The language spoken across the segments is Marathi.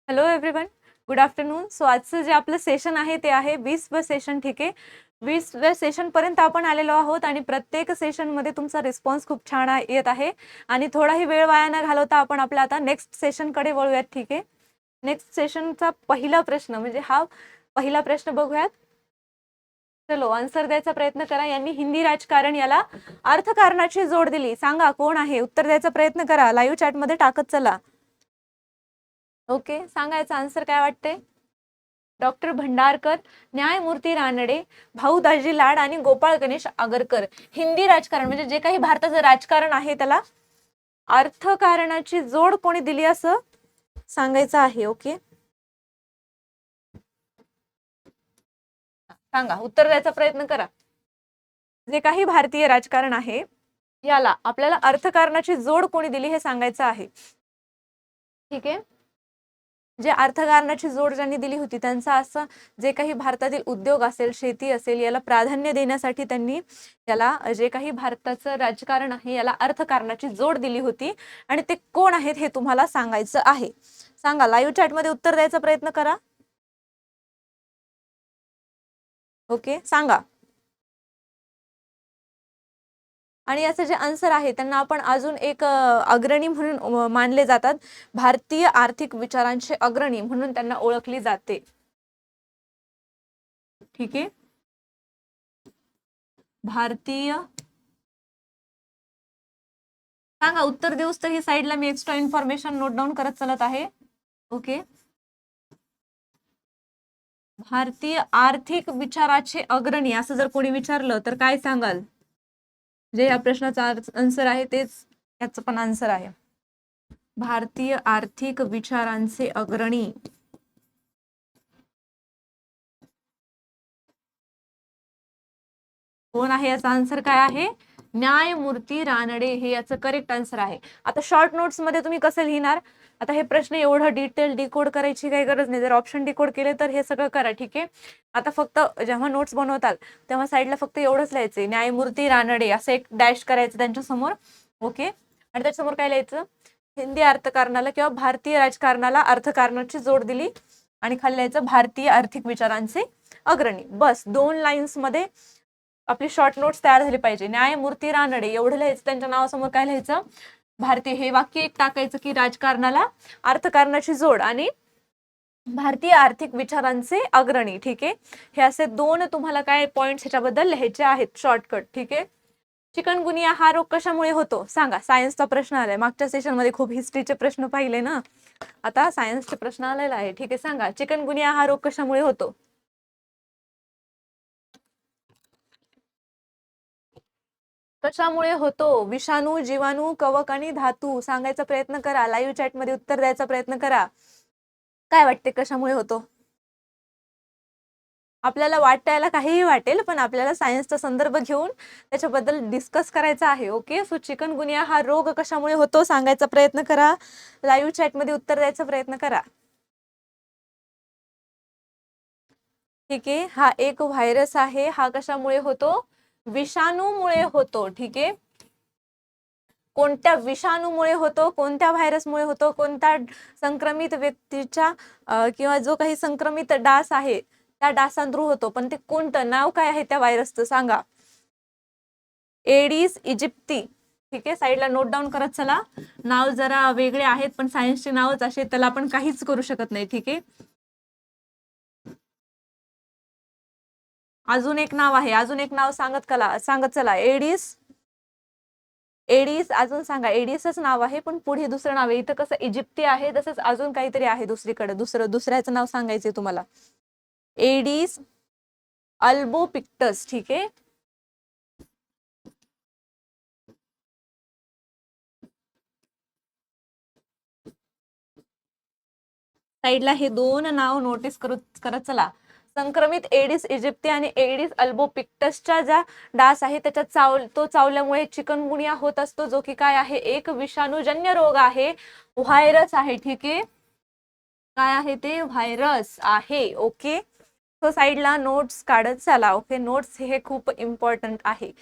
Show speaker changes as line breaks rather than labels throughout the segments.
Hello everyone, good afternoon. So आजचं जे आपलं सेशन आहे ते आहे 20वे सेशन. ठीक आहे, 20व्या सेशन पर्यंत आपण आलेलो आहोत आणि प्रत्येक सेशनमध्ये तुमचा रिस्पॉन्स खूप छान येत आहे आणि थोडाही वेळ वाया न घालवता आपण आपल्या आता नेक्स्ट सेशनकडे वळूयात. ठीक आहे, नेक्स्ट सेशनचा पहिला प्रश्न म्हणजे हा पहिला प्रश्न बघूयात. चलो आन्सर द्यायचा प्रयत्न करा. यांनी हिंदी राजकारण याला अर्थकारणाची जोड दिली. सांगा कोण आहे, उत्तर द्यायचा प्रयत्न करा. लाईव्ह चॅटमध्ये टाकत चला. ओके, सांगायचा आन्सर काय वाटते? डॉक्टर भंडारकर, न्यायमूर्ती रानडे, भाऊ दाजी लाड आणि गोपाळ गणेश आगरकर. हिंदी राजकारण म्हणजे जे काही भारताचं राजकारण आहे त्याला अर्थकारणाची जोड कोणी दिली असं सांगायचं आहे. ओके, सांगा, उत्तर द्यायचा प्रयत्न करा. जे काही भारतीय राजकारण आहे याला आपल्याला अर्थकारणाची जोड कोणी दिली हे सांगायचं आहे. ठीक आहे, जे अर्थकारणाची जोड ज्यांनी दिली होती त्यांचा असं जे काही भारतातील उद्योग असेल, शेती असेल, याला प्राधान्य देण्यासाठी त्यांनी याला जे काही भारताचं राजकारण आहे याला अर्थकारणाची जोड दिली होती आणि ते कोण आहेत हे तुम्हाला सांगायचं आहे. सांगा, लाईव्ह चॅटमध्ये उत्तर द्यायचा प्रयत्न करा. ओके, सांगा. आणि याचं जे आन्सर आहे त्यांना आपण अजून एक अग्रणी म्हणून मानले जातात. भारतीय आर्थिक विचारांचे अग्रणी म्हणून त्यांना ओळखली जाते. ठीक आहे, भारतीय, सांगा उत्तर देऊस तर ही साईडला मी एक्स्ट्रा इन्फॉर्मेशन नोट डाऊन करत चालत आहे. ओके, भारतीय आर्थिक विचाराचे अग्रणी असं जर कोणी विचारलं तर काय सांगाल? जे या प्रश्नाचा आन्सर आहे तेच याचं पण आन्सर आहे. भारतीय आर्थिक विचारांचे अग्रणी कोण आहे? याचा आन्सर काय आहे? न्यायमूर्ती रानडे हे याचं करेक्ट आन्सर आहे. आता शॉर्ट नोट्स मध्ये तुम्ही कसं लिहिणार? आता हे प्रश्न एवढं डिटेल डिकोड करायची काही गरज नाही. जर ऑप्शन डिकोड केले तर हे सगळं करा. ठीक आहे, आता फक्त जेव्हा नोट्स बनवताल तेव्हा साईडला फक्त एवढंच लिहायचंय, न्यायमूर्ती रानडे असं एक डॅश करायचं त्यांच्या समोर. ओके, आणि त्याच्यासमोर काय लिहायचं? हिंदी अर्थकारणाला किंवा भारतीय राजकारणाला अर्थकारणाची जोड दिली आणि खाली लिहायचं भारतीय आर्थिक विचारांचे अग्रणी. बस 2 लाईन्स मध्ये आपली शॉर्ट नोट्स तयार झाली पाहिजे. न्यायमूर्ती रानडे एवढं लिहायचं, त्यांच्या नावासमोर काय लिहायचं? भारतीय, हे वाक्य एक टाकायचं की राजकारणाला अर्थकारणाची जोड आणि भारतीय आर्थिक विचारांचे अग्रणी. ठीक आहे, हे असे 2 तुम्हाला काय पॉइंट्स ह्याच्याबद्दल लिहायचे आहेत शॉर्टकट. ठीक आहे, चिकनगुनिया हा रोग कशामुळे होतो? सांगा. सायन्सचा प्रश्न आलाय, मागच्या सेशन मध्ये खूप हिस्ट्रीचे प्रश्न पाहिले ना, आता सायन्सचे प्रश्न आलेला आहे. ठीक आहे, सांगा, चिकनगुनिया हा रोग कशामुळे होतो? कशामुळे होतो? विषाणू, जीवाणू, कवक आणि धातू. सांगायचा प्रयत्न करा. लाईव्ह चॅट मध्ये उत्तर द्यायचा प्रयत्न करा. काय वाटते कशामुळे होतो? आपल्याला वाटायला काहीही वाटेल, पण आपल्याला सायन्सचा संदर्भ घेऊन त्याच्याबद्दल डिस्कस करायचा आहे. ओके, सो चिकनगुनिया हा रोग कशामुळे होतो सांगायचा प्रयत्न करा. लाईव्ह चॅट मध्ये उत्तर द्यायचा प्रयत्न करा. ठीक आहे, हा एक व्हायरस आहे. हा कशामुळे होतो? विषाणूमुळे होतो. ठीक आहे, कोणत्या विषाणूमुळे होतो, कोणत्या व्हायरसमुळे होतो, कोणत्या संक्रमित व्यक्तीच्या किंवा जो काही संक्रमित डास आहे त्या डासांद्रू होतो. पण ते कोणतं, नाव काय आहे त्या व्हायरसचं सांगा. Aedes aegypti. ठीक आहे, साईडला नोट डाऊन करत चला. नाव जरा वेगळे आहेत पण सायन्सचे नावच असे, त्याला आपण काहीच करू शकत नाही. ठीक आहे, अजून एक नाव आहे, अजून एक नाव सांगत चला. एडिस, एडिस, अजून सांगा. एडिसच नाव आहे पण पुढे दुसरं नाव आहे. इथं कसं इजिप्ती आहे तसंच अजून काहीतरी आहे दुसरीकडे, दुसऱ्याचं नाव सांगायचंय तुम्हाला. एडिस अल्बोपिक्टस. ठीक आहे, साईडला हे 2 नाव नोटीस करत चला. संक्रमित एडिस इजिप्ती आणि एडिस अल्बोपिक्टसच्या ज्या डास आहे त्याच्यात तो चावल्यामुळे चिकनगुनिया होत असतो, जो की काय आहे? एक विषाणूजन्य रोग आहे, व्हायरस आहे. ठीक आहे, काय आहे ते? व्हायरस आहे. ओके, तो साईडला नोट्स काढत चला. ओके, नोट्स हे खूप इम्पॉर्टंट आहे.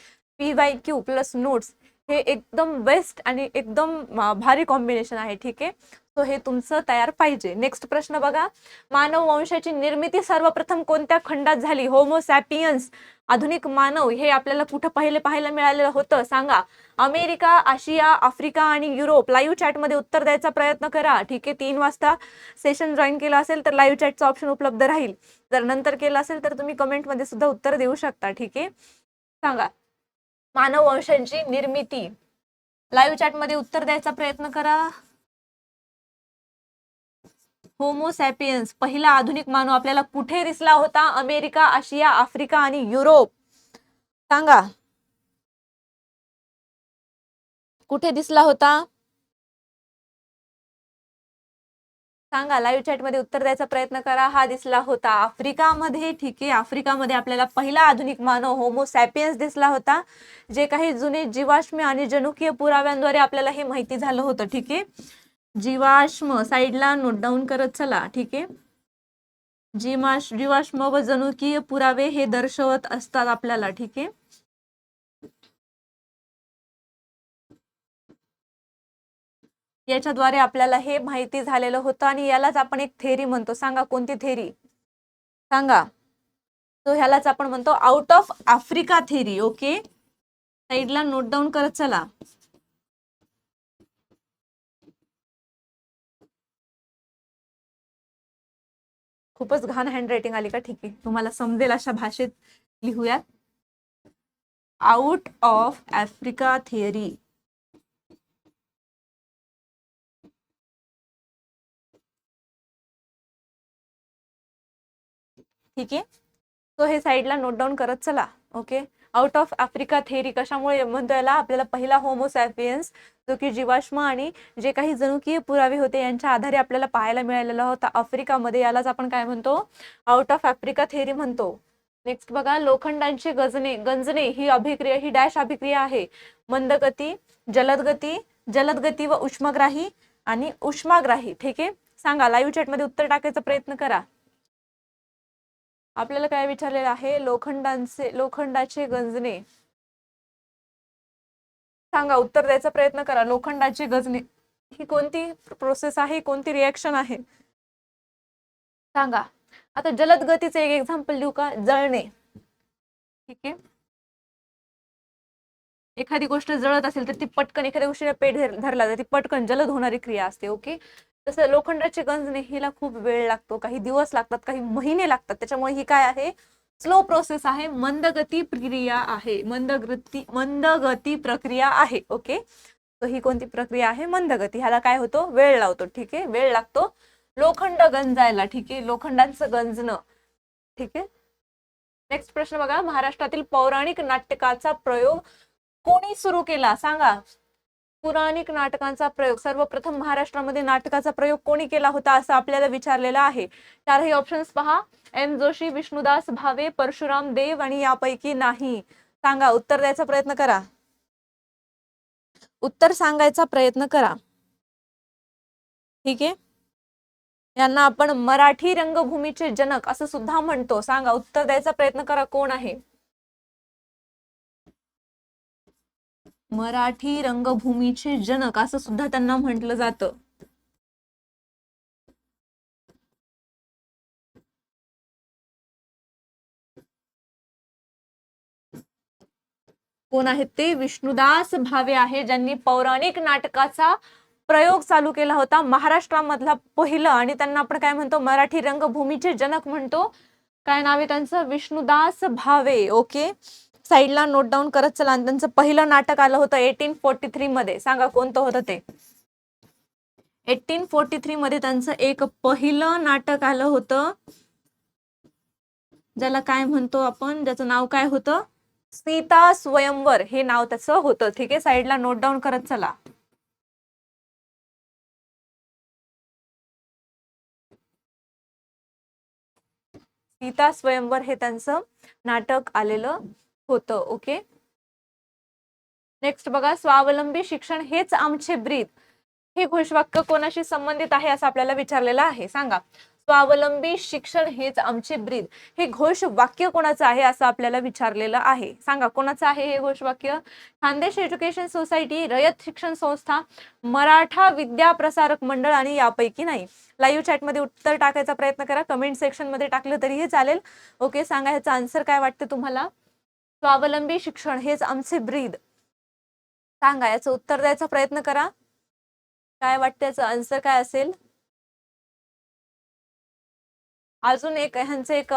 PYQ प्लस नोट्स हे एकदम बेस्ट आणि एकदम भारी कॉम्बिनेशन आहे. ठीक आहे, सो हे तुमचं तयार पाहिजे. नेक्स्ट प्रश्न बघा, मानव वंशाची निर्मिती सर्वप्रथम कोणत्या खंडात झाली? होमो सॅपियन्स, आधुनिक मानव, हे आपल्याला कुठं पाहायला मिळालेलं होतं? सांगा. अमेरिका, आशिया, आफ्रिका आणि युरोप. लाईव्ह चॅटमध्ये उत्तर द्यायचा प्रयत्न करा. ठीक आहे, 3 वाजता सेशन जॉईन केलं असेल तर लाईव्ह चॅटचा ऑप्शन उपलब्ध राहील. जर नंतर केलं असेल तर तुम्ही कमेंटमध्ये सुद्धा उत्तर देऊ शकता. ठीक आहे, सांगा. मानव वंशाची निर्मिती, लाईव्ह चॅटमध्ये उत्तर द्यायचा प्रयत्न करा. होमो सॅपियन्स, पहिला आधुनिक मानव आपल्याला कुठे दिसला होता? अमेरिका, आशिया, आफ्रिका आणि युरोप. सांगा, कुठे दिसला होता? सांगा, लाईव्ह चॅट मध्ये उत्तर द्यायचा प्रयत्न करा. हा दिसला होता आफ्रिकामध्ये. ठीक आहे, आफ्रिकामध्ये आपल्याला पहिला आधुनिक मानव होमो सॅपियन्स दिसला होता. जे काही जुने जीवाश्म आणि जनुकीय पुराव्यांद्वारे आपल्याला हे माहिती झालं होतं. ठीक आहे, जीवाश्म साईडला नोट डाऊन करत चला. ठीक आहे, जीवाश्म व जनुकीय पुरावे हे दर्शवत असतात आपल्याला. ठीक आहे, याच्याद्वारे आपल्याला हे माहिती झालेलं होतं आणि यालाच आपण एक थेरी म्हणतो. सांगा, कोणती थेरी? सांगा. तो ह्यालाच आपण म्हणतो out of Africa theory. Okay, साईडला नोट डाऊन करत चला. खूपच घाण हँडरायटिंग आली का? ठीक आहे, तुम्हाला समजेल अशा भाषेत लिहूयात. Out of Africa theory. ठीक आहे, तो हे साईडला नोट डाऊन करत चला. Okay, out of Africa theory कशामुळे म्हणतो याला? आपल्याला पहिला होमो सॅपियन्स जो की जीवाश्म आणि जे काही जनुकीय पुरावे होते यांच्या आधारे आपल्याला पाहायला मिळालेला होता आफ्रिकामध्ये. यालाच आपण काय म्हणतो? आउट ऑफ आफ्रिका थेरी म्हणतो. नेक्स्ट बघा, लोखंडांचे गंजणे ही अभिक्रिया, ही डॅश अभिक्रिया आहे? मंदगती, जलदगती व उष्माग्राही आणि उष्माग्राही. ठीक आहे, सांगा. लाईव्ह चॅट मध्ये उत्तर टाकायचा प्रयत्न करा. आपल्याला काय विचारलेलं आहे? लोखंडाचे गंजणे. सांगा, उत्तर द्यायचा प्रयत्न करा. लोखंडाचे गंजणे ही कोणती प्रोसेस आहे? कोणती रिएक्शन आहे? सांगा. आता जलद गतीचे एक एक्झाम्पल देऊ का? जळणे. ठीक आहे, एखादी गोष्ट जळत असेल तर ती पटकन, एखाद्या गोष्टीला पेट धरला तर ती पटकन जलद होणारी क्रिया असते. ओके, तसं लोखंडाचे गंजणे हिला खूप वेळ लागतो, काही दिवस लागतात, काही महिने लागतात. त्याच्यामुळे ही काय आहे? स्लो प्रोसेस आहे, मंदगती प्रक्रिया आहे. मंदगती प्रक्रिया आहे. ओके, तर ही कोणती प्रक्रिया आहे? मंदगती. ह्याला काय होतो? वेळ लावतो. ठीक आहे, वेळ लागतो लोखंड गंजायला. ठीक आहे, लोखंडांचं गंजणं. ठीक आहे, नेक्स्ट प्रश्न बघा, महाराष्ट्रातील पौराणिक नाटकाचा प्रयोग कोणी सुरू केला? सांगा. पौराणिक नाटकांचा प्रयोग सर्वप्रथम महाराष्ट्रामध्ये नाटकाचा प्रयोग कोणी केला होता असं आपल्याला विचारलेलं आहे. चारही ऑप्शन्स पहा. एम जोशी, विष्णुदास भावे, परशुराम देव आणि यापैकी नाही. सांगा, उत्तर द्यायचा प्रयत्न करा. उत्तर सांगायचा प्रयत्न करा. ठीक आहे, यांना आपण मराठी रंगभूमीचे जनक असं सुद्धा म्हणतो. सांगा, उत्तर द्यायचा प्रयत्न करा. कोण आहे? मराठी रंगभूमीचे जनक असं सुद्धा त्यांना म्हटलं जातं. कोण आहेत ते? विष्णुदास भावे आहे, ज्यांनी पौराणिक नाटकाचा प्रयोग चालू केला होता. महाराष्ट्रामधला पहिलं, आणि त्यांना आपण काय म्हणतो? मराठी रंगभूमीचे जनक म्हणतो. काय नाव आहे त्यांचं? विष्णुदास भावे. ओके, साईडला नोट डाऊन करत चला. आणि त्यांचं पहिलं नाटक आलं होतं 1843 मध्ये. सांगा, कोणतं होतं ते? 1843 मध्ये त्यांचं एक पहिलं नाटक आलं होतं, ज्याला काय म्हणतो आपण? ज्याचं नाव काय होतं? सीता स्वयंवर हे नाव त्याचं होतं. ठीक आहे, साईडला नोट डाऊन करत चला. सीता स्वयंवर हे त्यांचं नाटक आलेलं होतं. ओके, नेक्स्ट बघा, स्वावलंबी शिक्षण हेच आमचे ब्रीद. हे घोषवाक्य कोणाशी संबंधित आहे असं आपल्याला विचारलेलं आहे, सांगा. स्वावलंबी शिक्षण हेच आमचे ब्रीद, हे घोष वाक्य कोणाचं आहे असं आपल्याला विचारलेलं आहे, सांगा कोणाचं आहे हे घोषवाक्य. खानदेश एज्युकेशन सोसायटी, रयत शिक्षण संस्था, मराठा विद्या प्रसारक मंडळ आणि यापैकी नाही. लाईव्ह चॅट मध्ये उत्तर टाकायचा प्रयत्न करा, कमेंट सेक्शन मध्ये टाकलं तरीही चालेल. ओके, सांगा ह्याचा आन्सर काय वाटतं तुम्हाला. स्वावलंबी शिक्षण हेच आमचे ब्रीद, सांगा याचं उत्तर द्यायचा प्रयत्न करा. काय वाटतं याचं आन्सर काय असेल. अजून एक ह्यांचं एक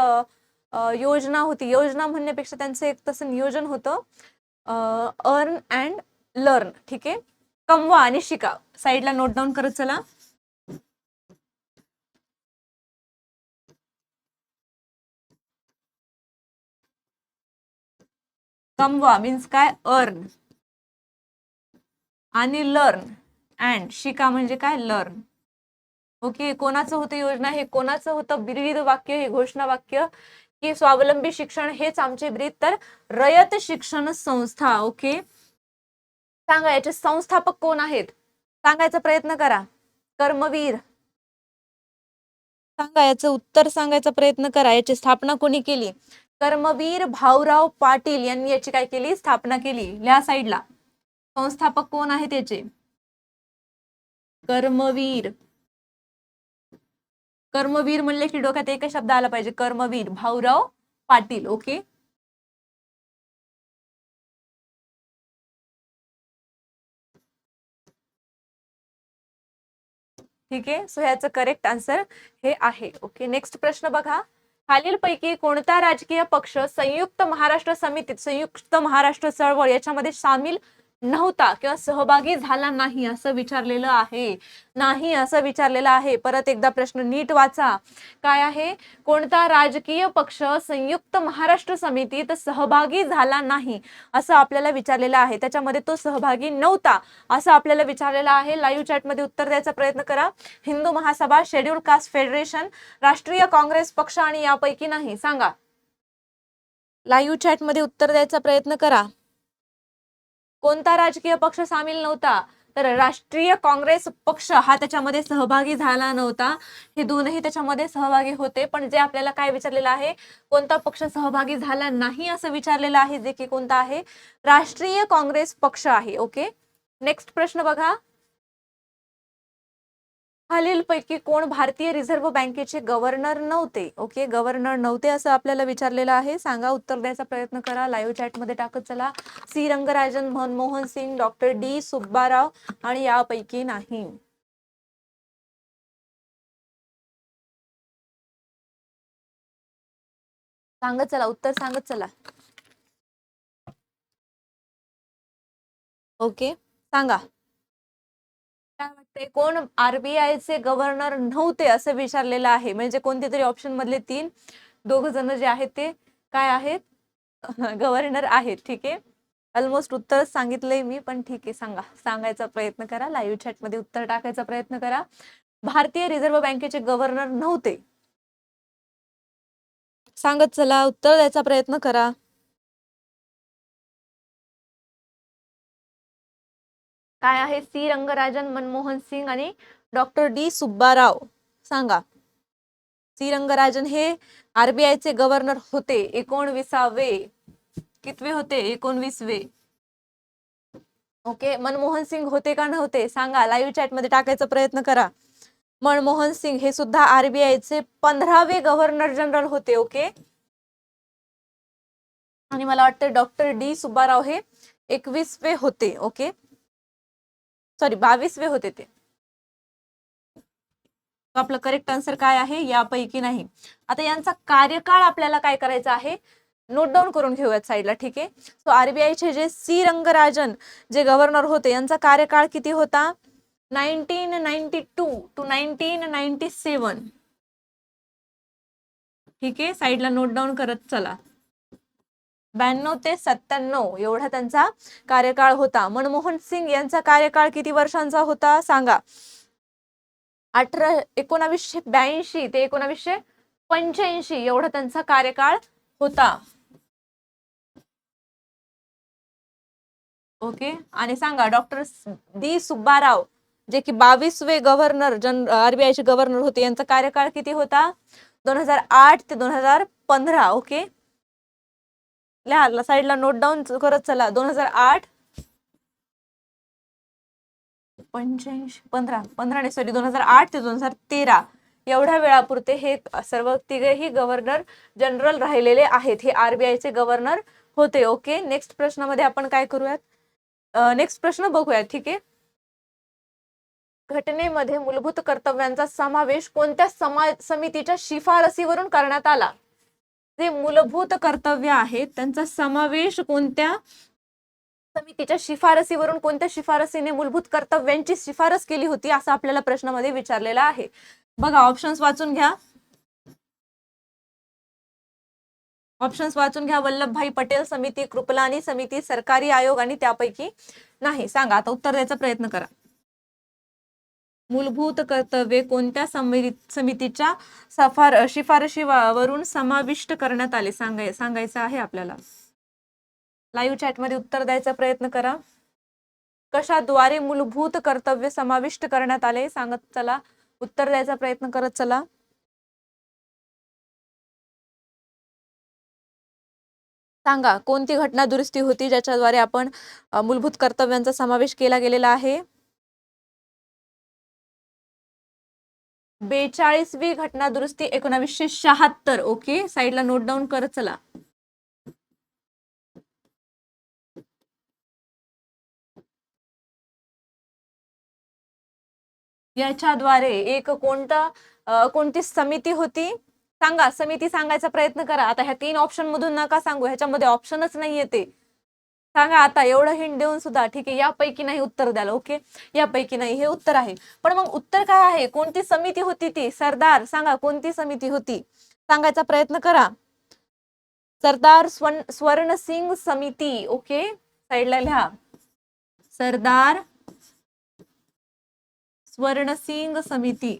योजना होती, योजना म्हणण्यापेक्षा त्यांचं एक तसं नियोजन होतं, अर्न अँड लर्न. ठीक आहे, कमवा आणि शिका. साईडला नोट डाऊन करत चला. कमवा मीन्स काय, अर्न, आणि लर्न अँड शिका म्हणजे काय, लर्न. ओके, कोणाचं होतं योजना, हे कोणाचं होतं ब्रीद वाक्य, हे घोषणा वाक्य की स्वावलंबी शिक्षण हेच आमचे ब्रीद, तर रयत शिक्षण संस्था. ओके, सांगा याचे संस्थापक कोण आहेत, सांगायचा प्रयत्न करा. कर्मवीर, सांगा याचं उत्तर सांगायचा प्रयत्न करा. याची स्थापना कोणी केली. कर्मवीर भाऊराव पाटील यांनी याची काय केली, स्थापना केली. या साईडला संस्थापक कोण आहे त्याचे, कर्मवीर. कर्मवीर म्हणले की डोक्यात एकच शब्द आला पाहिजे, कर्मवीर भाऊराव पाटील. ओके, ठीक आहे. सो ह्याचं करेक्ट आन्सर हे आहे. ओके, नेक्स्ट प्रश्न बघा. खालीलपैकी कोणता राजकीय पक्ष संयुक्त महाराष्ट्र समितीत, संयुक्त महाराष्ट्र चळवळ याच्यामध्ये सामील नव्हता किंवा सहभागी झाला नाही असं विचारलेलं आहे. नाही असं विचारलेलं आहे. परत एकदा प्रश्न नीट वाचा. काय आहे, कोणता राजकीय पक्ष संयुक्त महाराष्ट्र समितीत सहभागी झाला नाही असं आपल्याला विचारलेलं आहे. त्याच्यामध्ये तो सहभागी नव्हता असं आपल्याला विचारलेलं आहे. लाईव्ह चॅट मध्ये उत्तर द्यायचा प्रयत्न करा. Hindu Mahasabha, schedule caste federation, राष्ट्रीय काँग्रेस पक्ष आणि यापैकी नाही. सांगा, लाईव्ह चॅट मध्ये उत्तर द्यायचा प्रयत्न करा. कोणता राजकीय पक्ष सामील नव्हता, तर राष्ट्रीय काँग्रेस पक्ष हा त्याच्यामध्ये सहभागी झाला नव्हता. हे दोनही त्याच्यामध्ये सहभागी होते, पण जे आपल्याला काय विचारलेलं आहे, कोणता पक्ष सहभागी झाला नाही असं विचारलेलं आहे, जे की कोणता आहे, राष्ट्रीय काँग्रेस पक्ष आहे. ओके, नेक्स्ट प्रश्न बघा. खालीलपैकी कोण भारतीय रिझर्व्ह बँकेचे गव्हर्नर नव्हते. ओके, गव्हर्नर नव्हते असं आपल्याला विचारलेलं आहे. सांगा, उत्तर द्यायचा प्रयत्न करा. लाईव्ह चॅट मध्ये टाकत चला. C Rangarajan, Manmohan Singh, doctor D Subbarao आणि यापैकी नाही. सांगत चला, उत्तर सांगत चला. ओके, सांगा काय वाटतंय, कोण आरबीआयचे गव्हर्नर नव्हते असं विचारलेलं आहे. म्हणजे कोणते तरी ऑप्शन मधले तीन, दोघ जण जे आहेत ते काय आहेत, गव्हर्नर आहेत. ठीक आहे, ऑलमोस्ट उत्तर सांगितलंय मी, पण ठीक आहे, सांगा, सांगायचा प्रयत्न करा. लाईव्ह चॅट मध्ये उत्तर टाकायचा प्रयत्न करा. भारतीय रिझर्व्ह बँकेचे गव्हर्नर नव्हते, सांगत चला, उत्तर द्यायचा प्रयत्न करा. काय आहे, सी रंगराजन, मनमोहन सिंग आणि डॉक्टर डी सुब्बाराव. सांगा, सी रंगराजन हे आरबीआयचे गव्हर्नर होते, 19वे. कितवे होते, 19वे. ओके, मनमोहन सिंग होते का नव्हते, सांगा, लाईव्ह चॅट मध्ये टाकायचा प्रयत्न करा. मनमोहन सिंग हे सुद्धा आरबीआयचे 15वे गव्हर्नर जनरल होते. ओके, आणि मला वाटतं डॉक्टर डी सुब्बाराव हे 21वे होते. ओके, सॉरी 22वे होते ते. आपलं करेक्ट आन्सर काय आहे, यापैकी नाही. आता यांचा कार्यकाळ आपल्याला काय करायचा आहे, नोट डाऊन करून घेऊयात साईडला. ठीक आहे, सो आरबीआयचे जे सी रंगराजन जे गव्हर्नर होते यांचा कार्यकाळ किती होता, 1992 टू 1997. ठीक आहे, साईडला नोट डाऊन करत चला. 92 ते 97 एवढा त्यांचा कार्यकाळ होता. मनमोहन सिंग यांचा कार्यकाळ किती वर्षांचा होता, सांगा. 1982 ते 1985 एवढा त्यांचा कार्यकाळ होता. ओके, आणि सांगा, डॉक्टर डी सुब्बाराव जे की 22वे गव्हर्नर आरबीआयचे गव्हर्नर होते, यांचा कार्यकाळ किती होता? 2008 ते 2015. ओके, लिहा साईडला नोट डाऊन करत चला. 2008 2008 ते 2013 एवढ्या वेळापुरते हे सर्व तिघेही गव्हर्नर जनरल राहिलेले आहेत. हे आरबीआयचे गव्हर्नर होते. ओके, नेक्स्ट प्रश्नामध्ये आपण काय करूयात? नेक्स्ट प्रश्न बघूयात. ठीक आहे, घटनेमध्ये मूलभूत कर्तव्यांचा समावेश कोणत्या समितीच्या शिफारसीवरून करण्यात आला? जे मूलभूत कर्तव्य आहेत त्यांचा समावेश कोणत्या समितीच्या शिफारसीवरून, कोणत्या शिफारसीने मूलभूत कर्तव्यांची शिफारस केली होती असं आपल्याला प्रश्नामध्ये विचारलेला आहे. बघा, ऑप्शन्स वाचून घ्या. वल्लभभाई पटेल समिती, कृपलानी समिती, सरकारी आयोग आणि त्यापैकी नाही. सांगा, आता उत्तर द्यायचा प्रयत्न करा. मूलभूत कर्तव्ये कोणत्या समितीच्या शिफारशीवरून समाविष्ट करण्यात आले सांगायचं आहे आपल्याला. लाईव्ह चॅट मध्ये उत्तर द्यायचा प्रयत्न करा. कशाद्वारे मूलभूत कर्तव्य समाविष्ट करण्यात आले सांगत चला. उत्तर द्यायचा प्रयत्न करत चला. सांगा, कोणती घटना दुरुस्ती होती ज्याच्याद्वारे आपण मूलभूत कर्तव्यांचा समावेश केला गेलेला आहे? 42वी घटना दुरुस्ती 1976. ओके, साईडला नोट डाऊन करत चला. याच्याद्वारे एक कोणती समिती होती सांगा. समिती सांगायचा प्रयत्न करा. आता ह्या 3 ऑप्शन मधून नका सांगू, ह्याच्यामध्ये ऑप्शनच नाहीये ते. सांगा आता, एवढं हिंट देऊन सुद्धा. ठीक आहे, यापैकी नाही उत्तर द्याल. ओके, यापैकी नाही हे उत्तर आहे. पण मग उत्तर काय आहे? कोणती समिती होती ती? सरदार, सांगा कोणती समिती होती सांगायचा प्रयत्न करा. सरदार स्वर्णसिंग समिती. ओके, साईडला लिहा. सरदार स्वर्णसिंग समिती.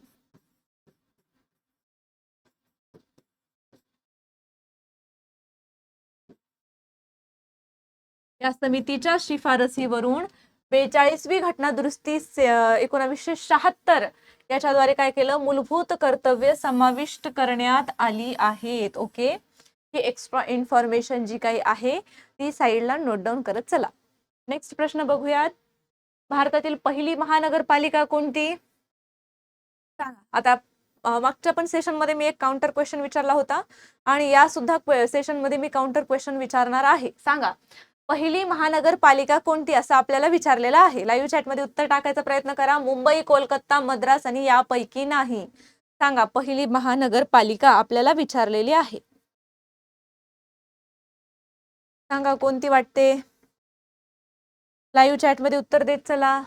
या समितीच्या शिफारसीवरून 42वी घटना दुरुस्ती 1976 याच्याद्वारे काय केलं? मूलभूत कर्तव्य समाविष्ट करण्यात आली आहेत. ओके, ही एक्स्ट्रा इन्फॉर्मेशन जी काही आहे ती साईडला नोट डाऊन करत चला. नेक्स्ट प्रश्न बघूयात. भारतातील पहिली महानगरपालिका कोणती? आता मागच्या पण सेशन मध्ये मी एक काउंटर क्वेश्चन विचारला होता आणि या सुद्धा सेशन मध्ये मी काउंटर क्वेश्चन विचारणार आहे. सांगा, पहिली महानगरपालिका कोणती असं आपल्याला विचारलेलं आहे. लाईव्ह चॅट मध्ये उत्तर टाकायचा प्रयत्न करा. मुंबई, कोलकाता, मद्रास आणि यापैकी नाही. सांगा, पहिली महानगरपालिका आपल्याला विचारलेली आहे. सांगा कोणती वाटते? लाईव्ह चॅट मध्ये उत्तर देत चला.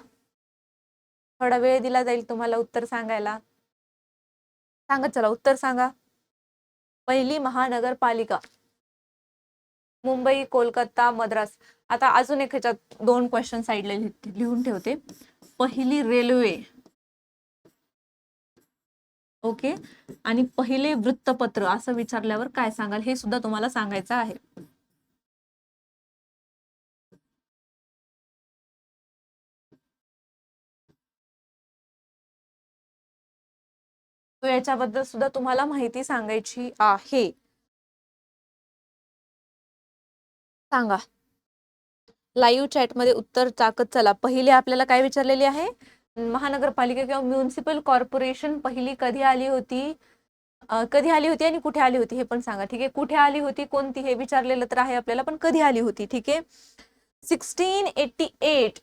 थोडा वेळ दिला जाईल तुम्हाला उत्तर सांगायला. सांगत चला, उत्तर सांगा. पहिली महानगरपालिका मुंबई, कोलकाता, मद्रास. आता अजून एक ह्याच्यात 2 क्वेश्चन साईडला लिहून ठेवते. पहिली रेल्वे. ओके, आणि पहिले वृत्तपत्र असं विचारल्यावर काय सांगाल हे सुद्धा तुम्हाला सांगायचं आहे. तो याच्याबद्दल सुद्धा तुम्हाला माहिती सांगायची आहे. सांगा, लाईव्ह चॅट मध्ये उत्तर टाकत चला. पहिले आपल्याला काय विचारलेली आहे? महानगरपालिका किंवा म्युनिसिपल कॉर्पोरेशन पहिली कधी आली होती, आणि कुठे आली होती हे पण सांगा. ठीक आहे, कुठे आली होती, कोणती हे विचारलेलं तर आहे आपल्याला, पण कधी आली होती. ठीक आहे, 1688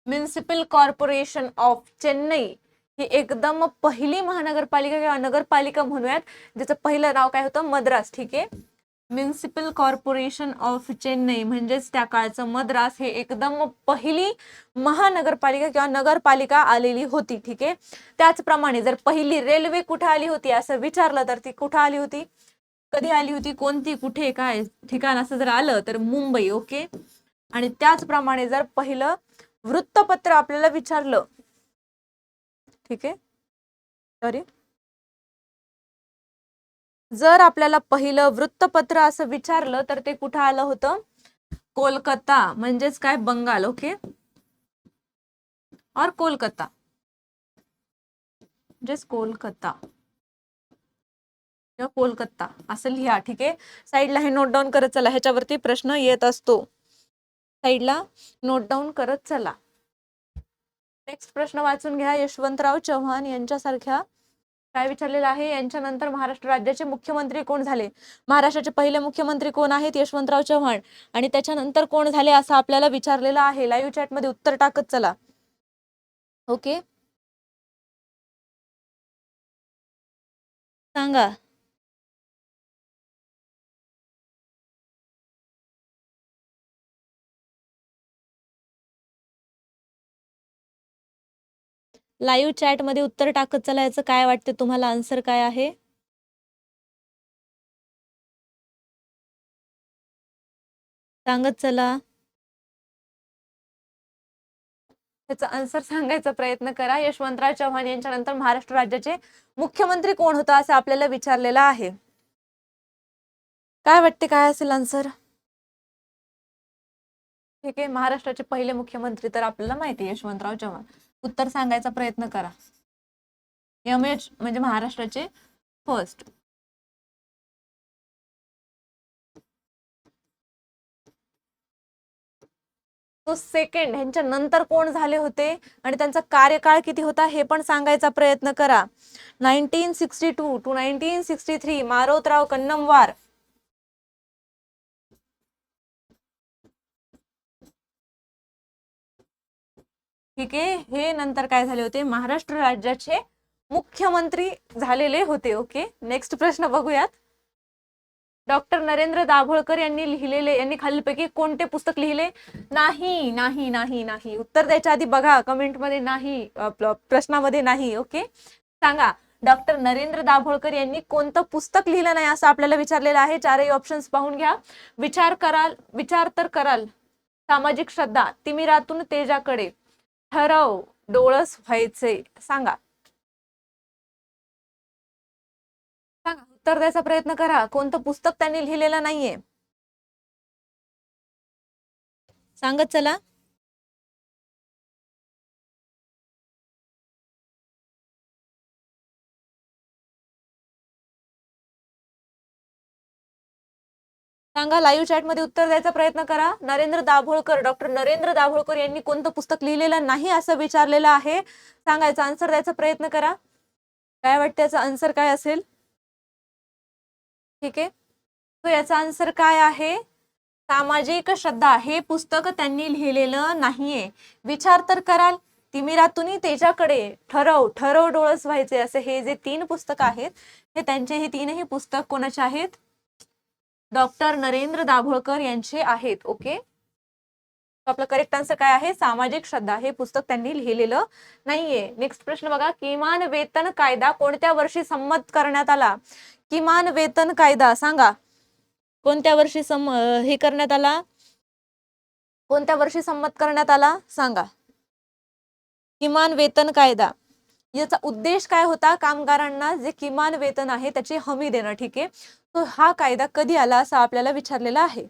म्युनिसिपल कॉर्पोरेशन ऑफ चेन्नई ही एकदम पहिली महानगरपालिका किंवा नगरपालिका म्हणूयात, ज्याचं पहिलं नाव काय होतं? मद्रास. ठीक आहे, म्युनिसिपल कॉर्पोरेशन ऑफ चेन्नई म्हणजेच त्या काळचं मद्रास हे एकदम पहिली महानगरपालिका किंवा नगरपालिका आलेली होती. ठीक आहे, त्याचप्रमाणे जर पहिली रेल्वे कुठे आली होती असं विचारलं तर ती कुठे आली होती, कधी आली होती, कोणती, कुठे, काय ठिकाण असं जर आलं तर मुंबई. ओके, आणि त्याचप्रमाणे जर पहिलं वृत्तपत्र आपल्याला विचारलं, ठीक आहे, सॉरी, जर आपल्याला पहिलं वृत्तपत्र असं विचारलं तर ते कुठं आलं होतं? कोलकाता म्हणजेच काय, बंगाल. ओके, और कोलकाता म्हणजेच कोलकाता किंवा कोलकाता असं लिहा. ठीक आहे, साईडला हे नोट डाऊन करत चला, ह्याच्यावरती प्रश्न येत असतो, साईडला नोट डाऊन करत चला. नेक्स्ट प्रश्न वाचून घ्या. यशवंतराव चव्हाण यांच्यासारख्या काय विचारलेलं आहे, यांच्यानंतर महाराष्ट्र राज्याचे मुख्यमंत्री कोण झाले? महाराष्ट्राचे पहिले मुख्यमंत्री कोण आहेत? यशवंतराव चव्हाण. आणि त्याच्यानंतर कोण झाले असं आपल्याला विचारलेलं आहे. लाईव्ह चॅट मध्ये उत्तर टाकत चला. ओके, सांगा. लाईव्ह चॅट मध्ये उत्तर टाकत चला. याचं काय वाटतं तुम्हाला, आन्सर काय आहे? सांगत चला. त्याचा आन्सर सांगायचा प्रयत्न करा. यशवंतराव चव्हाण यांच्यानंतर महाराष्ट्र राज्याचे मुख्यमंत्री कोण होता असं आपल्याला विचारलेलं आहे. काय वाटते, काय असेल आन्सर? ठीक आहे, महाराष्ट्राचे पहिले मुख्यमंत्री तर आपल्याला माहिती आहे, यशवंतराव चव्हाण. उत्तर सांगायचा प्रयत्न करा. MH म्हणजे महाराष्ट्राचे फर्स्ट. तो सेकंड, ह्यांच्या नंतर कोण झाले होते आणि त्यांचा कार्यकाळ किती होता हे पण सांगायचा प्रयत्न करा. 1962 टू 1963 मारोतराव कन्नमवार. ठीक आहे, हे नंतर काय झाले होते, महाराष्ट्र राज्याचे मुख्यमंत्री झालेले होते. ओके, नेक्स्ट प्रश्न बघूयात. डॉक्टर नरेंद्र दाभोळकर यांनी लिहिलेले, यांनी खालीलपैकी कोणते पुस्तक लिहिले? नाही नाही नाही नाही, उत्तर द्यायच्या आधी बघा कमेंट मध्ये नाही, प्रश्नामध्ये नाही. ओके, सांगा. डॉक्टर नरेंद्र दाभोळकर यांनी कोणतं पुस्तक लिहिलं नाही असं आपल्याला विचारलेलं आहे. चारही ऑप्शन्स पाहून घ्या. विचार तर कराल, सामाजिक श्रद्धा, तिमिरातून तेजाकडे, ठरव, डोळस व्हायचे. सांगा, सांगा, उत्तर द्यायचा प्रयत्न करा. कोणतं पुस्तक त्यांनी लिहिलेलं नाहीये, सांगत चला. सांगा, लाईव्ह चॅट मध्ये उत्तर द्यायचा प्रयत्न करा. नरेंद्र दाभोळकर, डॉक्टर नरेंद्र दाभोळकर यांनी कोणतं पुस्तक लिहिलेलं नाही असं विचारलेलं आहे. सांगायचं, आन्सर द्यायचा प्रयत्न करा. काय वाटतं याचा आन्सर काय असेल? ठीक आहे, तो याचा आन्सर काय आहे? सामाजिक श्रद्धा हे पुस्तक त्यांनी लिहिलेलं नाहीये. विचार तर कराल, तिमिरातून तेजाकडे, ठरव, ठरव डोळस व्हायचे, असे हे जे 3 पुस्तक आहेत, हे त्यांचे हे 3ही पुस्तक कोणाचे आहेत? डॉक्टर नरेंद्र दाभोळकर यांचे आहेत. ओके, आपलं करेक्ट आन्सर काय आहे? सामाजिक श्रद्धा हे पुस्तक त्यांनी लिहिलेलं नाहीये. नेक्स्ट प्रश्न बघा. किमान वेतन कायदा कोणत्या वर्षी संमत करण्यात आला? किमान वेतन कायदा सांगा, कोणत्या वर्षी हे करण्यात आला, कोणत्या वर्षी संमत करण्यात आला? सांगा. किमान वेतन कायदा, याचा उद्देश काय होता? कामगारांना जे किमान वेतन आहे त्याची हमी देणं. ठीक आहे, तो हा कायदा कधी आला असं आपल्याला विचारलेला आहे.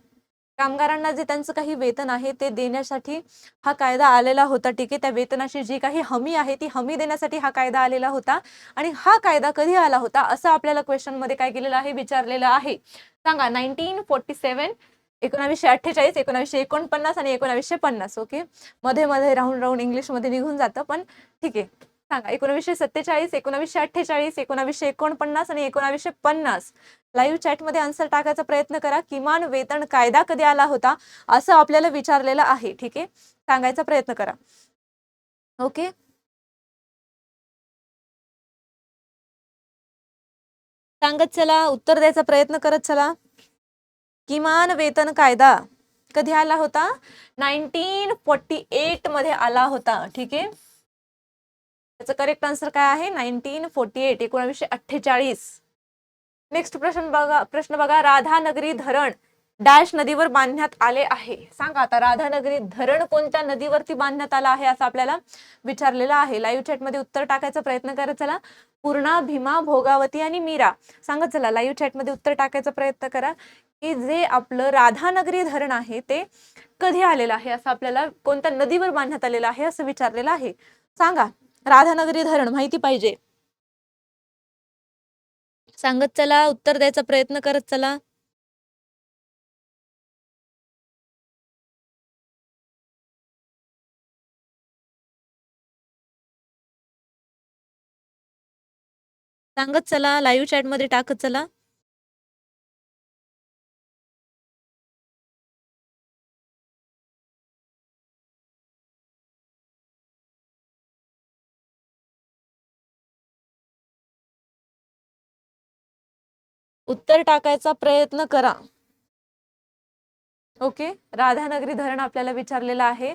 कामगारांना जे त्यांचं काही वेतन आहे ते देण्यासाठी हा कायदा आलेला होता. ठीक आहे, त्या वेतनाची जी काही हमी आहे ती हमी देण्यासाठी हा कायदा आलेला होता. आणि हा कायदा कधी आला होता असं आपल्याला क्वेश्चन मध्ये काय केलेलं आहे, विचारलेलं आहे. सांगा. 1947, 1948, 1949 आणि 1950. ओके, मध्ये मध्ये राहून राहून इंग्लिश मध्ये निघून जातं, पण ठीक आहे. सांगा. 1947, 1948, 1949 आणि 1950. लाईव्ह चॅट मध्ये आन्सर टाकायचा प्रयत्न करा. किमान वेतन कायदा कधी आला होता असं आपल्याला विचारलेलं आहे. ठीक आहे, सांगायचा प्रयत्न करा. ओके, सांगत चला, उत्तर द्यायचा प्रयत्न करत चला. किमान वेतन कायदा कधी आला होता? 1948 मध्ये आला होता. ठीक आहे, त्याचं करेक्ट आन्सर काय आहे? 1948, 1948. नेक्स्ट प्रश्न बघा. राधानगरी धरण डॅश नदीवर बांधण्यात आले आहे. सांगा आता, राधानगरी धरण कोणत्या नदीवरती बांधण्यात आलं आहे असं आपल्याला विचारलेलं आहे. लाईव्ह चॅट मध्ये उत्तर टाकायचा प्रयत्न करत चला. पूर्णा, भीमा, भोगावती आणि मीरा. सांगत चला, लाईव्ह चॅट मध्ये उत्तर टाकायचा प्रयत्न करा. की जे आपलं राधानगरी धरण आहे ते कधी आलेलं आहे, असं आपल्याला कोणत्या नदीवर बांधण्यात आलेलं आहे असं विचारलेलं आहे. सांगा, राधानगरी धरण माहिती पाहिजे. सांगत चला, उत्तर द्यायचा प्रयत्न करत चला. सांगत चला, लाईव्ह चॅट मध्ये टाकत चला. उत्तर टाकायचा प्रयत्न करा. ओके, राधानगरी धरण आपल्याला विचारलेलं आहे.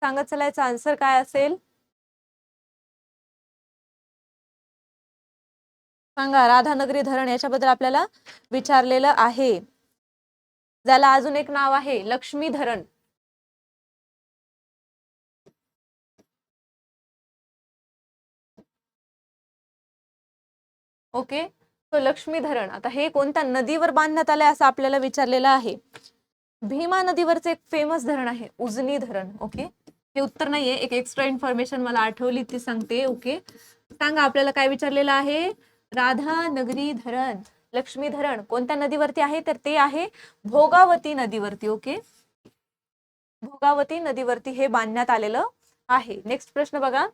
सांगत चला, याचा आन्सर काय असेल. सांगा, राधानगरी धरण याच्याबद्दल आपल्याला विचारलेलं आहे. ज्याला अजून एक नाव आहे लक्ष्मी धरण. ओके, तो लक्ष्मी धरण आता हे कोणत्या नदीवर बांधण्यात आलंय असं आपल्याला विचारलेलं आहे. भीमा नदीवरचं एक फेमस धरण आहे उजनी धरण. ओके, हे उत्तर नाहीये, एक एक्स्ट्रा इन्फॉर्मेशन मला आठवली ती सांगते. ओके, सांगा आपल्याला काय विचारलेलं आहे. राधानगरी धरण, लक्ष्मी धरण कोणत्या नदीवरती आहे, तर ते आहे भोगावती नदीवरती. ओके, भोगावती नदीवरती हे बांधण्यात आलेलं आहे. नेक्स्ट प्रश्न बघा,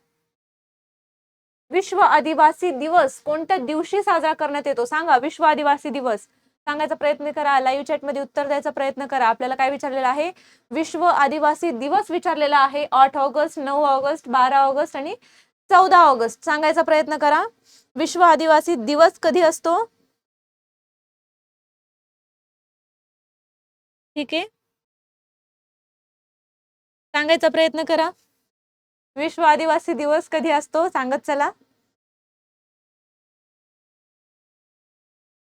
विश्व आदिवासी दिवस कोणत्या दिवशी साजरा करण्यात येतो. सांगा, विश्व आदिवासी दिवस सांगायचा प्रयत्न करा. लाईव्ह चॅट मध्ये उत्तर द्यायचा प्रयत्न करा. आपल्याला काय विचारलेलं आहे, विश्व आदिवासी दिवस विचारलेला आहे. 8 ऑगस्ट, 9 ऑगस्ट, 12 ऑगस्ट आणि 14 ऑगस्ट. सांगायचा प्रयत्न करा, विश्व आदिवासी दिवस कधी असतो. ठीक आहे, सांगायचा प्रयत्न करा, विश्व आदिवासी दिवस कधी असतो सांगत चला.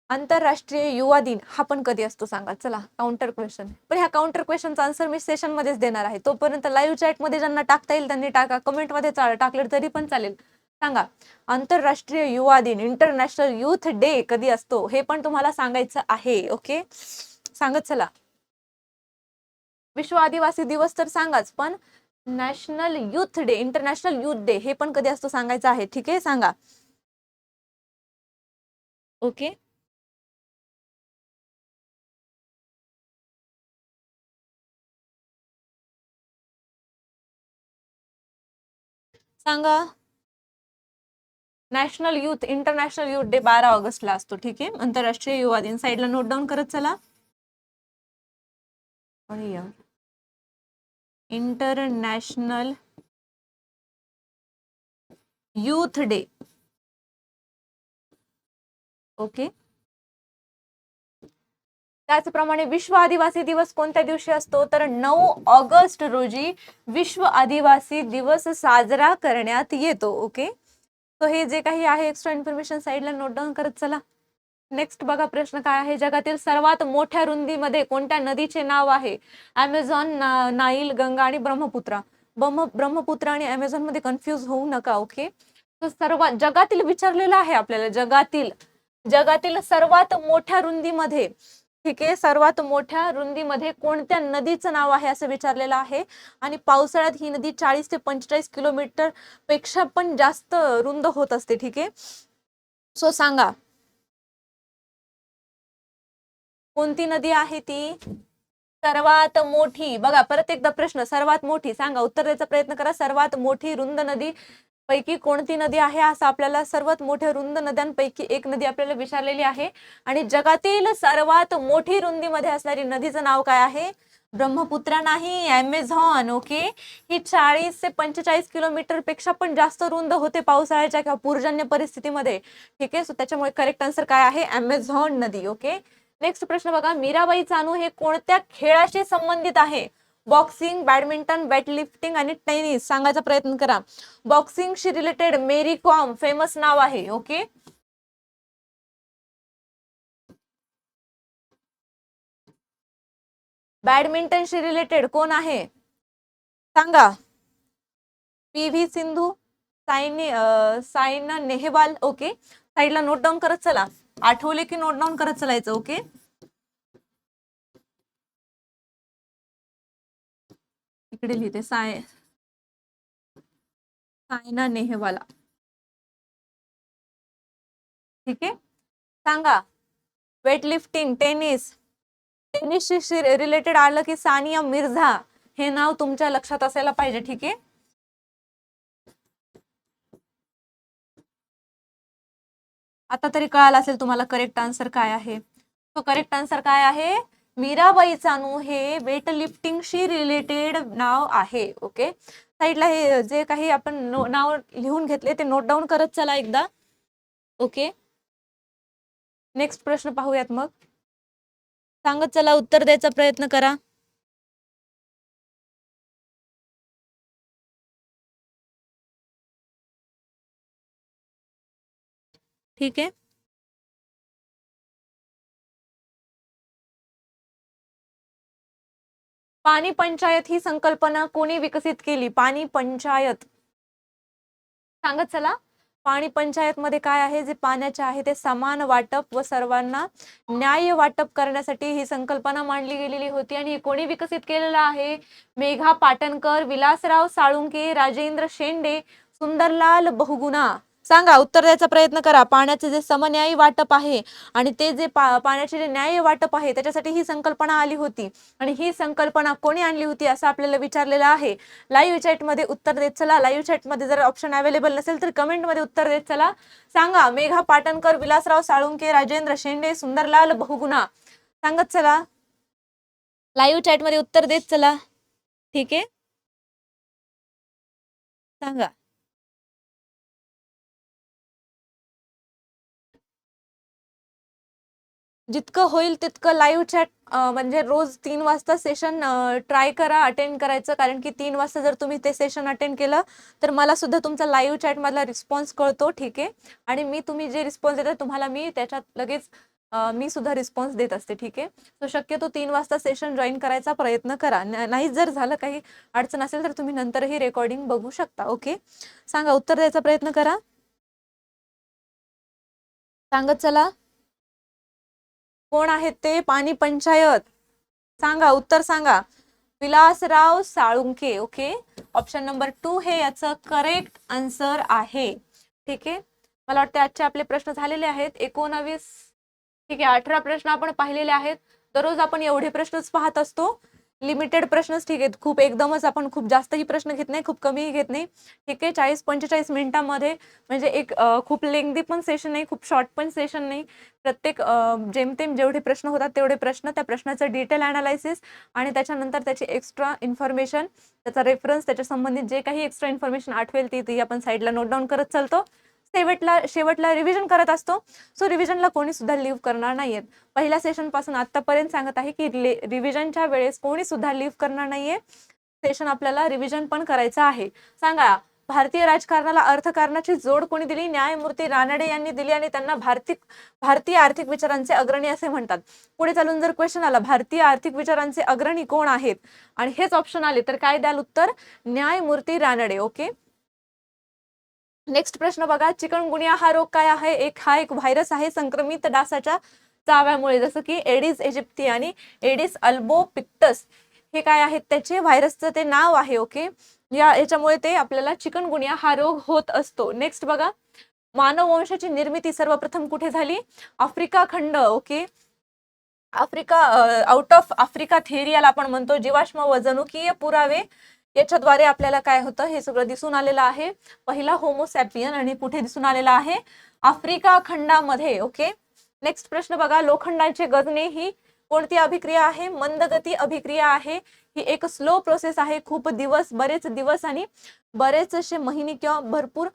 आंतरराष्ट्रीय युवा दिन हा पण कधी असतो सांगा. चला, काउंटर क्वेश्चन. पण ह्या काउंटर क्वेश्चनचा आन्सर मी सेशन मध्येच देणार आहे. तोपर्यंत लाईव्ह चॅट मध्ये ज्यांना टाकता येईल त्यांनी टाका, कमेंट मध्ये टाकलं तरी पण चालेल. सांगा, आंतरराष्ट्रीय युवा दिन, इंटरनॅशनल युथ डे कधी असतो हे पण तुम्हाला सांगायचं आहे. ओके, सांगत चला. विश्व आदिवासी दिवस तर सांगाच, पण national youth day, international youth day हे पण कधी असतो सांगायचं आहे. ठीक आहे, सांगा. ओके, सांगा. National youth, international youth day 12 ऑगस्टला असतो. ठीक आहे, आंतरराष्ट्रीय युवा दिन साईडला नोट डाऊन करत चला. International youth day. ओके, त्याचप्रमाणे विश्व आदिवासी दिवस कोणत्या दिवशी असतो, तर 9 ऑगस्ट रोजी विश्व आदिवासी दिवस साजरा करण्यात येतो. ओके, तो हे जे काही आहे एक्स्ट्रा इन्फॉर्मेशन साईडला नोट डाऊन करत चला. नेक्स्ट बघा, प्रश्न काय आहे, जगातील सर्वात मोठ्या रुंदीमध्ये कोणत्या नदीचे नाव आहे. अमेझॉन, नाईल, गंगा आणि ब्रह्मपुत्रा. ब्रह्मपुत्रा आणि अमेझॉन मध्ये कन्फ्युज होऊ नका. ओके, तर सर्वात जगातील विचारलेलं आहे आपल्याला, जगातील जगातील सर्वात मोठ्या रुंदीमध्ये. ठीक आहे, सर्वात मोठ्या रुंदीमध्ये कोणत्या नदीचं नाव आहे असं विचारलेलं आहे. आणि पावसाळ्यात ही नदी 40 ते 45 किलोमीटर पेक्षा पण जास्त रुंद होत असते. ठीक आहे, सो सांगा कोणती नदी आहे ती सर्वात मोठी. बघा, परत एकदा प्रश्न, सर्वात मोठी सांगा, उत्तर द्यायचा प्रयत्न करा. सर्वात मोठी रुंद नदी पैकी कोणती नदी आहे असं आपल्याला, सर्वात मोठ्या रुंद नद्यांपैकी एक नदी आपल्याला विचारलेली आहे. आणि जगातील सर्वात मोठी रुंदीमध्ये असणारी नदीचं नाव काय आहे, ब्रह्मपुत्रा नाही, अमेझॉन. ओके, ही 40 ते 45 किलोमीटर पेक्षा पण जास्त रुंद होते पावसाळ्याच्या किंवा पूरजन्य परिस्थितीमध्ये. ठीक आहे, सो त्याच्यामुळे करेक्ट आन्सर काय आहे, अमेझॉन नदी. ओके, नेक्स्ट प्रश्न बघा, मीराबाई चानू हे कोणत्या खेळाशी संबंधित आहे. बॉक्सिंग, बॅडमिंटन, वेटलिफ्टिंग आणि टेनिस. सांगायचा प्रयत्न करा. बॉक्सिंगशी रिलेटेड मेरी कॉम फेमस नाव आहे. ओके, बॅडमिंटनशी रिलेटेड कोण आहे सांगा. PV सिंधू, सायना नेहवाल. ओके, साईडला नोट डाऊन करत चला, आठवले की नोट डाऊन करत चलायचं. ओके, इकडे लिहिते सायना नेहवाला. ठीक आहे, सांगा. वेटलिफ्टिंग, टेनिसशी रिलेटेड आलं की सानिया मिर्झा हे नाव तुमच्या लक्षात असायला पाहिजे. ठीक आहे, आता तरी कळालं असेल तुम्हाला करेक्ट आन्सर काय आहे. तो करेक्ट आन्सर काय आहे, मीराबाई चानू हे वेटलिफ्टिंगशी रिलेटेड नाव आहे. ओके, साईडला हे जे काही आपण नाव लिहून घेतले ते नोट डाऊन करत चला एकदा. ओके, नेक्स्ट प्रश्न पाहूयात. मग सांगत चला, उत्तर द्यायचा प्रयत्न करा. ठीक आहे, पाणी पंचायत ही संकल्पना कोणी विकसित केली? पाणी पंचायत सांगत चला. पाणी पंचायत मध्ये काय आहे, जे पाण्याचे आहे ते समान वाटप व सर्वांना न्याय वाटप करण्यासाठी ही संकल्पना मांडली गेलेली होती. आणि हे कोणी विकसित केलेलं आहे? मेघा पाटणकर, विलासराव साळुंके, राजेंद्र शेंडे, सुंदरलाल बहुगुणा. सांगा, उत्तर द्यायचा प्रयत्न करा. पाण्याचे जे समन्यायी वाटप आहे आणि ते जे पाण्याचे जे न्याय वाटप आहे त्याच्यासाठी ही संकल्पना आली होती. आणि ही संकल्पना कोणी आणली होती असं आपल्याला विचारलेलं आहे. लाईव्ह चॅट मध्ये उत्तर देत चला. लाईव्ह चॅट मध्ये जर ऑप्शन अवेलेबल नसेल तर कमेंट मध्ये उत्तर देत चला. सांगा, मेघा पाटणकर, विलासराव साळुंके, राजेंद्र शेंडे, सुंदरलाल बहुगुणा. सांगत चला, लाईव्ह चॅट मध्ये उत्तर देत चला. ठीक आहे, सांगा. जितकं होईल तितकं लाईव्ह चॅट म्हणजे रोज 3 वाजता सेशन ट्राय करा अटेंड करायचं. कारण की 3 वाजता जर तुम्ही ते सेशन अटेंड केलं तर मला सुद्धा तुमचा लाईव्ह चॅट मधला रिस्पॉन्स कळतो. ठीक आहे, आणि मी तुम्ही जे रिस्पॉन्स देता तुम्हाला मी त्याच्यात लगेच मी सुद्धा रिस्पॉन्स देत असते. ठीक आहे, तो शक्यतो 3 वाजता सेशन जॉईन करायचा प्रयत्न करा. नाही जर झालं काही अडचण असेल तर तुम्ही नंतरही रेकॉर्डिंग बघू शकता. ओके, सांगा, उत्तर द्यायचा प्रयत्न करा. सांगत चला, कोण आहेत ते पाणी पंचायत? सांगा, उत्तर सांगा. Vilasrao Salunke. Okay, option number 2 हे याचं करेक्ट आन्सर आहे. ठीक आहे, मला वाटतं आजचे आपले प्रश्न झालेले आहेत 19. ठीक आहे, 18 प्रश्न आपण पाहिलेले आहेत. दररोज आपण एवढे प्रश्नच पाहत असतो. लिमिटेड प्रश्नच. ठीक आहे, खूप एकदमच आपण खूप जास्तही प्रश्न घेत नाही, खूप कमीही घेत नाही. ठीक आहे, 40-45 मिनिटांमध्ये म्हणजे एक खूप लेंदी पण सेशन नाही, खूप शॉर्ट पण सेशन नाही. प्रत्येक जेमतेम जेवढे प्रश्न होतात तेवढे प्रश्न, त्या प्रश्नाचं डिटेल अनालायसिस आणि त्याच्यानंतर त्याची एक्स्ट्रा इन्फॉर्मेशन, त्याचा रेफरन्स, त्याच्या संबंधित जे काही एक्स्ट्रा इन्फॉर्मेशन आठवेल ती आपण साईडला नोट डाऊन करत चालतो. शेवटला रिव्हिजन करत असतो. सो रिव्हिजनला कोणी सुद्धा लिव्ह करणार नाहीये. पहिल्या सेशन पासून आतापर्यंत सांगत आहे की रिव्हिजनच्या वेळेस कोणी सुद्धा लिव्ह करणार नाहीये. सेशन आपल्याला रिव्हिजन पण करायचं आहे. सांगा, भारतीय राजकारणाला अर्थकारणाची जोड कोणी दिली? न्यायमूर्ती रानडे यांनी दिली आणि त्यांना भारतीय आर्थिक विचारांचे अग्रणी असे म्हणतात. पुढे चालून जर क्वेश्चन आला भारतीय आर्थिक विचारांचे अग्रणी कोण आहेत आणि हेच ऑप्शन आले तर काय द्याल उत्तर? न्यायमूर्ती रानडे. ओके, नेक्स्ट प्रश्न बघा. चिकनगुनिया हा रोग काय आहे? हा एक व्हायरस आहे संक्रमित डासाच्या चाव्यामुळे, जसं की एडिस इजिप्ती आणि एडिस अल्बोपिक्टस हे काय आहेत त्याचे व्हायरसचं ते नाव आहे. ओके, याच्यामुळे ते आपल्याला चिकनगुनिया हा रोग होत असतो. नेक्स्ट बघा, मानव वंशाची निर्मिती सर्वप्रथम कुठे झाली? आफ्रिका खंड. Okay, Africa, out of Africa theory याला आपण म्हणतो. जीवाश्म व जनुकीय पुरावे याच्याद्वारे आपल्याला काय होतं हे सगळं दिसून आलेलं आहे. पहिला होमोसॅपियन आणि कुठे दिसून आलेला आहे? आफ्रिका खंडामध्ये. ओके, नेक्स्ट प्रश्न बघा. लोखंडाचे गजणे ही कोणती अभिक्रिया आहे? मंदगती अभिक्रिया आहे. ही एक स्लो प्रोसेस आहे. बरेच दिवस आणि बरेचसे महिने किंवा भरपूर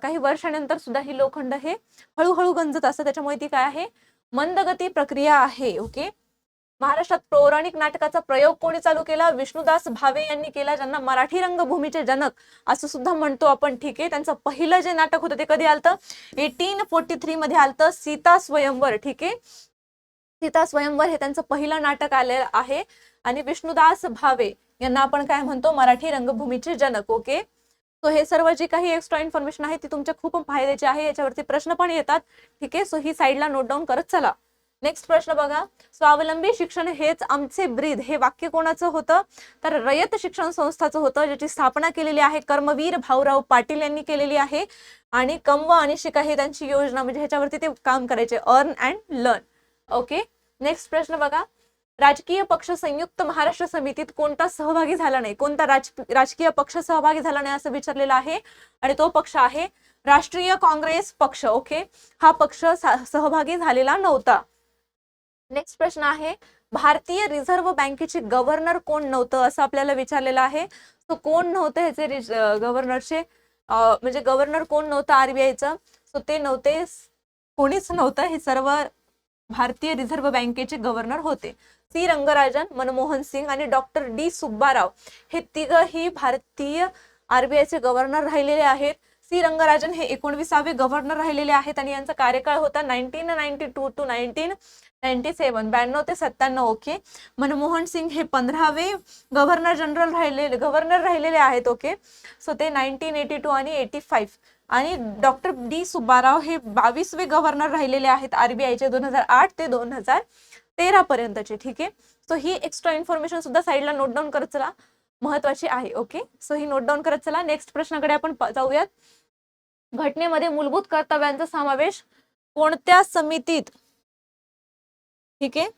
काही वर्षानंतर सुद्धा ही लोखंड हे हळूहळू गंजत असतं, त्याच्यामुळे ती काय आहे? मंदगती प्रक्रिया आहे. ओके, महाराष्ट्रात पौराणिक नाटकाचा प्रयोग कोणी चालू केला? विष्णुदास भावे यांनी केला, ज्यांना मराठी रंगभूमीचे जनक असं सुद्धा म्हणतो आपण. ठीक आहे, त्यांचं पहिलं जे नाटक होतं ते कधी आलतं? 1843 मध्ये आलतं, सीता स्वयंवर. ठीक आहे, सीता स्वयंवर हे त्यांचं पहिलं नाटक आलेलं आहे. आणि विष्णुदास भावे यांना आपण काय म्हणतो? मराठी रंगभूमीचे जनक. ओके, सो हे सर्व जे काही एक्स्ट्रा इन्फॉर्मेशन आहे ती तुमच्या खूप फायद्याची आहे. याच्यावरती प्रश्न पण येतात. ठीक आहे, सो ही साईडला नोट डाऊन करत चला. नेक्स्ट प्रश्न बघा, स्वावलंबी शिक्षण हेच आमचे ब्रीद हे वाक्य कोणाचं होतं? तर रयत शिक्षण संस्थाचं होतं, ज्याची स्थापना केलेली आहे कर्मवीर भाऊराव पाटील यांनी केलेली आहे. आणि कमवा आणि शिका हे त्यांची योजना, म्हणजे ह्याच्यावरती ते काम करायचे, earn and learn. Okay. Next प्रश्न बघा, राजकीय पक्ष संयुक्त महाराष्ट्र समितीत कोणता सहभागी झाला नाही? कोणता राजकीय पक्ष सहभागी झाला नाही असं विचारलेलं आहे, आणि तो पक्ष आहे राष्ट्रीय काँग्रेस पक्ष. ओके, हा पक्ष सहभागी झालेला नव्हता. नेक्स्ट प्रश्न आहे, भारतीय रिझर्व्ह बँकेचे गव्हर्नर कोण नव्हतं असं आपल्याला विचारलेलं आहे. सो कोण नव्हतं ह्याचे गव्हर्नरचे, म्हणजे गव्हर्नर कोण नव्हतं आरबीआयचं? सो ते नव्हते, कोणीच नव्हतं, हे सर्व भारतीय रिझर्व्ह बँकेचे गव्हर्नर होते. सी रंगराजन, मनमोहन सिंग आणि डॉक्टर डी सुब्बाराव हे तिघही भारतीय आरबीआयचे गव्हर्नर राहिलेले आहेत. सी रंगराजन हे 19वे गव्हर्नर राहिलेले आहेत आणि यांचा कार्यकाळ होता 1992 टू 1997, 92 ते 97. ओके. मनमोहन सिंग हे 15वे गव्हर्नर राहिलेले आहेत. ओके. सो ते 1982 आणि 85. आणि डॉक्टर डी सुब्बाराव हे 22वे गव्हर्नर राहिलेले आहेत आरबीआयचे 2008 ते 2013 पर्यंतचे. ठीक आहे. सो ही एक्स्ट्रा इन्फॉर्मेशन सुद्धा साईडला नोट डाऊन करत चला, महत्वाची आहे. ओके. सो ही नोट डाऊन करत चला. नेक्स्ट प्रश्नाकडे आपण जाऊयात. घटनेमध्ये मूलभूत कर्तव्यांचा समावेश कोणत्या समितीत? ठीक आहे,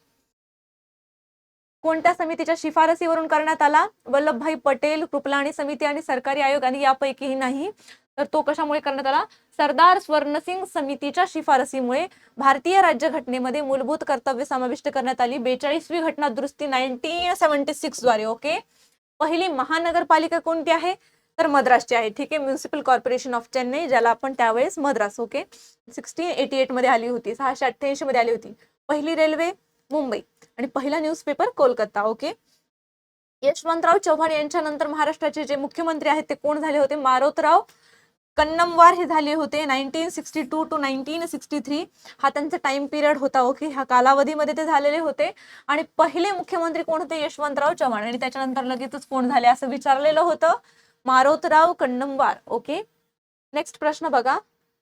कोणत्या समितीच्या शिफारसीवरून करण्यात आला? वल्लभभाई पटेल, कृपलानी समिती आणि सरकारी आयोग, आणि यापैकीही नाही. तर तो कशामुळे करण्यात आला? सरदार स्वर्णसिंग समितीच्या शिफारसीमुळे भारतीय राज्यघटनेमध्ये मूलभूत कर्तव्य समाविष्ट करण्यात आली. 42वी घटना दुरुस्ती 1976 द्वारे. ओके. पहिली महानगरपालिका कोणती आहे? तर मद्रासची आहे. ठीक आहे, म्युनिसिपल कॉर्पोरेशन ऑफ चेन्नई, ज्याला आपण त्यावेळेस मद्रास. ओके. 1688 मध्ये आली होती, 688 मध्ये आली होती. पहिली रेल्वे मुंबई, आणि पहिला न्यूजपेपर कोलकाता. ओके. यशवंतराव चव्हाण यांच्या नंतर महाराष्ट्राचे जे मुख्यमंत्री आहेत ते कोण झाले होते? मारोतराव कन्नमवार हे झाले होते 1962 टू 1963. हा त्यांचा टाइम पिरियड होता. ओके, ह्या कालावधीमध्ये ते झालेले होते. आणि पहिले मुख्यमंत्री कोण होते? यशवंतराव चव्हाण. आणि त्याच्यानंतर लगेचच कोण झाले असं विचारलेलं होतं? मारोतराव कन्नमवार. ओके. नेक्स्ट प्रश्न बघा,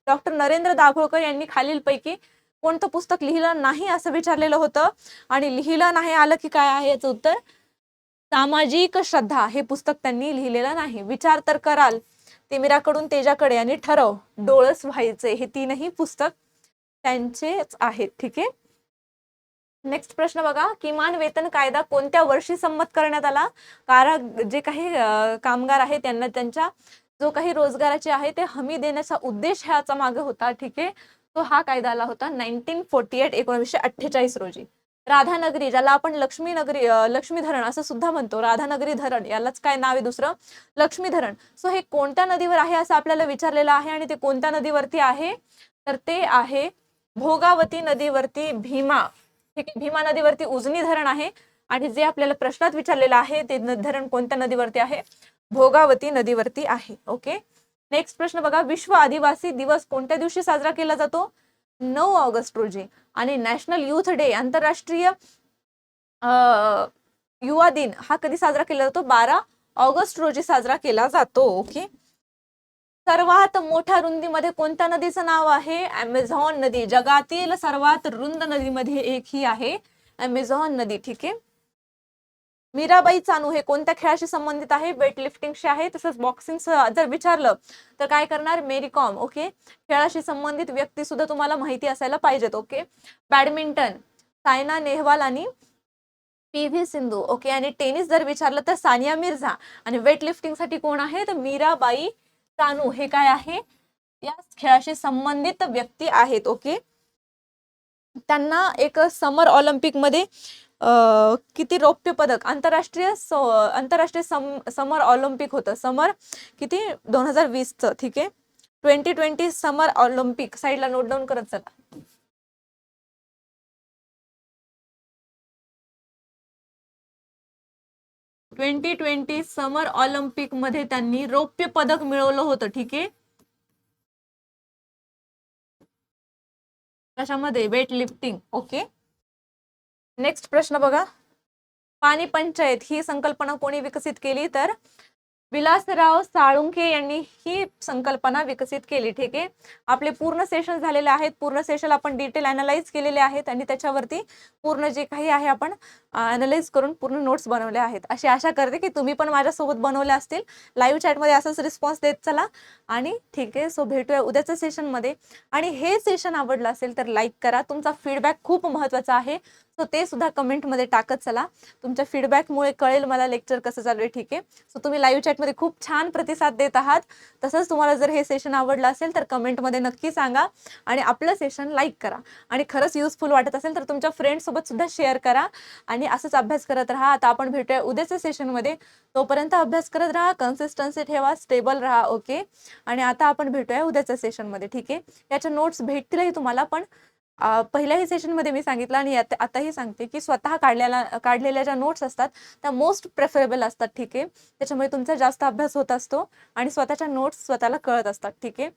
डॉक्टर नरेंद्र दाभोळकर यांनी खालीलपैकी कोणतं पुस्तक लिहिलं नाही असं विचारलेलं होतं? आणि लिहिलं नाही आलं की काय आहे याचं उत्तर? सामाजिक श्रद्धा हे पुस्तक त्यांनी लिहिलेलं नाही. विचार तर कराल, तिमिराकडून तेजाकडे आणि ठरव, डोळस व्हायचे, हे तीनही पुस्तक त्यांचेच आहेत. ठीक आहे. नेक्स्ट प्रश्न बघा, किमान वेतन कायदा कोणत्या वर्षी संमत करण्यात आला? जे काही कामगार आहेत त्यांना त्यांच्या जो काही रोजगाराचे आहे ते हमी देण्याचा उद्देश ह्याचा मागे होता. ठीक आहे. तो हा कायदा आला होता 1948, 1948 रोजी. राधानगरी, ज्याला आपण लक्ष्मी धरण असं सुद्धा म्हणतो, राधानगरी धरण, यालाच काय नाव आहे दुसरं? लक्ष्मी धरण. सो हे कोणत्या नदीवर आहे असं आपल्याला विचारलेलं आहे, आणि ते कोणत्या नदीवरती आहे? तर ते आहे भोगावती नदीवरती, भीमा. ठीक आहे, भीमा नदीवरती उजनी धरण आहे. आणि जे आपल्याला प्रश्नात विचारलेलं आहे ते धरण कोणत्या नदीवरती आहे? भोगावती नदीवरती आहे. ओके. नेक्स्ट प्रश्न बघा, विश्व आदिवासी दिवस कोणत्या दिवशी साजरा केला जातो? 9 ऑगस्ट रोजी. आणि नॅशनल युथ डे, आंतरराष्ट्रीय युवा दिन, हा कधी साजरा केला जातो? 12 ऑगस्ट रोजी साजरा केला जातो. ओके. सर्वात मोठ्या रुंदीमध्ये कोणत्या नदीचं नाव आहे? अमेझॉन नदी. जगातील सर्वात रुंद नदीमध्ये एक ही आहे, अमेझॉन नदी. ठीक आहे. मीराबाई चानू हे कोणत्या खेळाशी संबंधित आहे? वेटलिफ्टिंगशी आहे. तसंच बॉक्सिंग जर विचारलं तर काय करणार? मेरी कॉम. ओके. खेळाशी संबंधित व्यक्ती सुद्धा तुम्हाला माहिती असायला पाहिजेत. ओके. बॅडमिंटन, सायना नेहवाल आणि PV सिंधू. ओके. आणि टेनिस जर विचारलं तर सानिया मिर्झा. आणि वेटलिफ्टिंग साठी कोण आहे? तर मीराबाई चानू हे काय आहे? या खेळाशी संबंधित व्यक्ती आहेत. ओके. त्यांना एक समर ऑलिम्पिक मध्ये किती रौप्य पदक, आंतरराष्ट्रीय समर ऑलिम्पिक होतं, समर किती 2020चं. ठीक आहे. 2020 समर ऑलिम्पिक, साईडला नोट डाऊन करत चला. ट्वेंटी समर ऑलिम्पिक मध्ये त्यांनी रौप्य पदक मिळवलं होतं. ठीक आहे. कशामध्ये? Weight lifting. ओके. नेक्स्ट प्रश्न बघा, पाणी पंचायत ही संकल्पना कोणी विकसित केली? तर विलासराव साळुंखे यांनी ही संकल्पना विकसित केली. ठीक आहे. आपले पूर्ण सेशन झालेले आहेत. पूर्ण सेशन आपण डिटेल अॅनलाइज केलेले आहेत आणि त्याच्यावरती पूर्ण जे काही आहे आपण अॅनलाइज करून पूर्ण नोट्स बनवल्या आहेत. अशी आशा करते की तुम्ही पण माझ्यासोबत बनवल्या असतील. लाईव्ह चॅटमध्ये असाच रिस्पॉन्स देत चला आणि ठीक आहे. सो भेटूया उद्याच्या सेशनमध्ये. आणि हे सेशन आवडलं असेल तर लाईक करा. तुमचा फीडबॅक खूप महत्त्वाचा आहे. सो ते सुद्धा कमेंटमध्ये टाकत चला. तुमच्या फीडबॅकमुळे कळेल मला लेक्चर कसं चालू आहे. ठीक आहे. सो तुम्ही लाईव्ह चॅटमध्ये खूप छान प्रतिसाद देत आहात. तसंच तुम्हाला जर हे सेशन आवडलं असेल तर कमेंटमध्ये नक्की सांगा आणि आपलं सेशन लाईक करा. आणि खरंच युजफुल वाटत असेल तर तुमच्या फ्रेंड्ससोबत सुद्धा शेअर करा आणि असंच अभ्यास करत राहा. आता आपण भेटूया उद्याच्या सेशनमध्ये. तोपर्यंत अभ्यास करत राहा, कन्सिस्टन्सी ठेवा, स्टेबल राहा. ओके. आणि आता आपण भेटूया उद्याच्या सेशनमध्ये. ठीक आहे. याच्या नोट्स भेटतीलही तुम्हाला, पण पहिल्याही सेशनमध्ये मी सांगितलं आणि आताही सांगते की स्वतः काढलेल्या ज्या नोट्स असतात त्या मोस्ट प्रेफरेबल असतात. ठीक आहे. त्याच्यामुळे तुमचा जास्त अभ्यास होत असतो आणि स्वतःच्या नोट्स स्वतःला कळत असतात. ठीक आहे.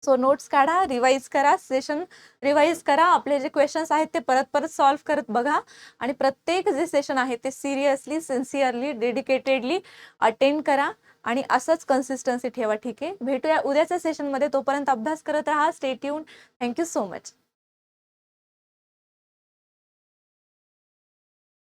सो नोट्स काढा, रिवाईज करा, सेशन रिवाईज करा. आपले जे क्वेश्चन्स आहेत ते परत परत सॉल्व्ह करत बघा आणि प्रत्येक जे सेशन आहे ते सिरियसली, सिन्सिअरली, डेडिकेटेडली अटेंड करा आणि असंच कन्सिस्टन्सी ठेवा. ठीक आहे. भेटूया उद्याच्या सेशनमध्ये. तोपर्यंत अभ्यास करत राहा. Stay tune. Thank you so much.